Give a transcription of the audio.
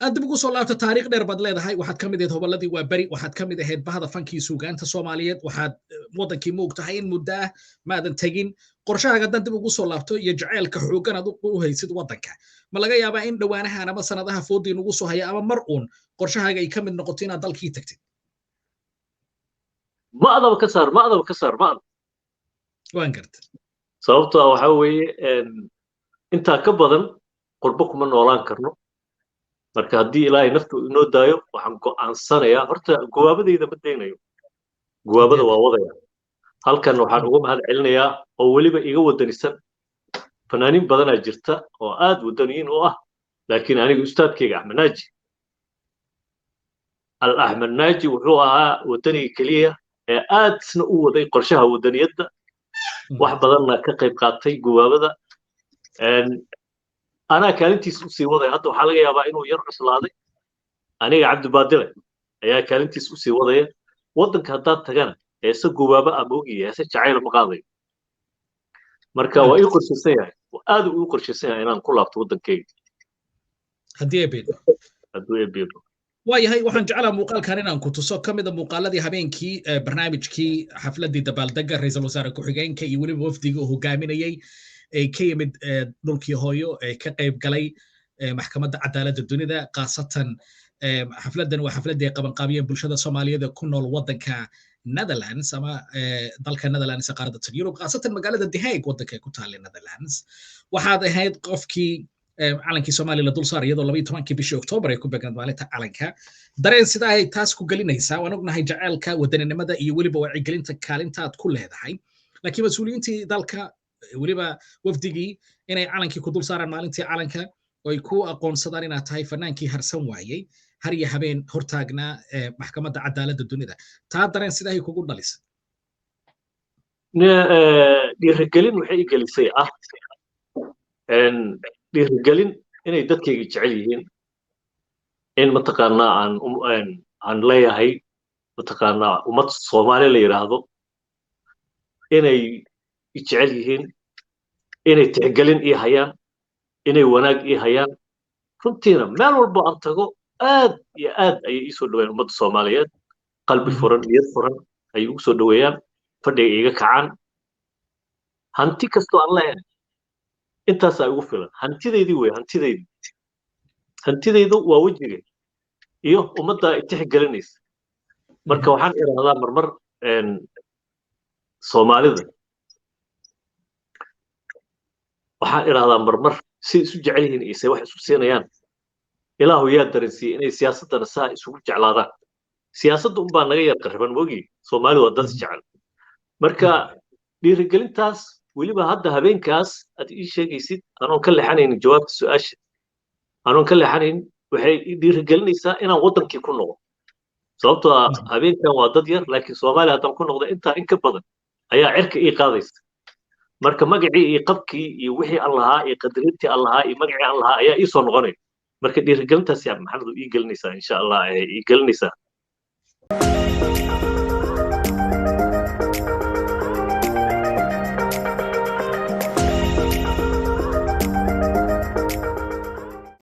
أنت بقول صلاة تاريخ دير بدل هاي واحد كم ده هو الذي وبري واحد كم ده هيد بهذا فنكي سوقان تصوماليات واحد وضن كي موج تهين مدة ما دن تجين قرشها قد أنت بقول صلاة يجعل كحوجنا ضو هي سيد وضنك ما لقى يا بين دوانها أنا مثلا ده فودي نقصه هي أما مرؤون قرشها جاي كم من نقطتين ضل كي تكتب ما أضرب كسر ما أضرب كسر ما أضرب وانقرت صوته وحوي أنت كبدن قربكم من ولان كرنو marka haddii ilaahay naftu inoo daayo waxaan go'aansanayaa horta gowaabadayda ma daynayo gowaabada waa wadaya halkan waxaan uga mahad celinayaa oo weliba iga wadanisan fanaaniin badanaa jirta oo aad wadaniyiin u ah laakiin aniga ustaadkayga axmed naaji axmed naaji wuxuu ahaa wadaniga keliya ee aadna u waday qorshaha wadaniyadda wax badanna ka qayb qaatay gowaabada أنا كالنتيس أسي وضعي حتى وحلاقي يا إنه يرقص العادي أنا عبد البادلة يا كالنتيس أسي وضعي وضن كهدات تجانا يسقوا بابا أبوجي يسقى عيل مقاضي مركا ويقر شيء وآد ويقر شيء أنا نقول لك وضن كي هديه بيدو هديه بيدو واي هاي waxaan jeclaa muuqaalkan inaan ku tuso kamida muuqaaladii habeenkii barnaamijkii xafladii dabaaldega ra'iisul wasaare ku-xigeenka iyo waliba wafdiga uu hogaaminayay ee ka yimid dhulkii hooyo ee ka qayb galay maxkamadda cadaaladda dunida qaasatan xafladan waa xafladii qabanqaabiyeen bulshada Soomaaliyeed ee ku nool wadanka Netherlands ama dalka Netherlands qaaradda Yurub qaasatan magaalada The Hague wadanka ku taal Netherlands waxaad ahayd qofkii calankii Soomaaliya la dul saaray iyadoo 12 bishii Oktoobar ay ku beegnayd maalinta calanka dareen sida ay taas ku gelinaysaa waan ognahay jaceelka wadaninimada iyo waliba wacyigelinta kaalinta aad ku leedahay laakiin mas'uuliyiintii dalka waliba wafdigii inay calankii ku dul saaraan maalintii calanka oo ay ku aqoonsadaan inaad tahay fanaankii harsan waayay har iyo habeen hortaagnaa maxkamadda cadaaladda dunida taa dareen sida ay kugu dhalisay dhiirigelin waxay gelisay dhiirigelin inay dadkayga jecel yihiin in mataqaanaa aan leeyahay mataqaanaa ummad Soomaali la yiraahdo inay jecel yihiin inay tixgelin ii hayaan inay wanaag ii hayaan runtiina meel walba aan tago aad iyo aad ayay ii soo dhaweeyaan ummadda Soomaaliyeed qalbi furan niyad furan ayay ugu soo dhaweeyaan fadhiga iga kacaan hanti kastoo aan leeyahay intaas ay ugu filan hantideedii way hantideydu waa wajiga iyo ummadda tixgelinaysa marka waxaan iraahdaa marmar Soomaalida waxaan iraahdaa marmar si isu jecel yihiin iyo wax isu siinayaan ilaahu yaa dareensiiyay inay siyaasadana saa isugu jeclaadaan siyaasadda un baa naga yar qarban mogi Soomaalidu waa dad jecel marka dhiirigelintaas weliba hadda habeenkaas aad ii sheegaysid anoon ka leexanaynin jawaabta su'aasha anoon ka leexanayn waxay dhiirigelinaysaa inaan wadankii ku noqdo sababtoo ah habeenkan waa dad yar laakiin Soomaaliya haddaan ku noqdo intaa in ka badan ayaa cirka ii qaadaysa marka magacii iyo qabkii iyo wixii aan lahaa iyo qadarintii aan lahaa iyo magacii aan lahaa ayaa ii soo noqonaya marka dhiirigelintaas yaa maxamed ii gelinaysaa insha Allah ii gelinaysaa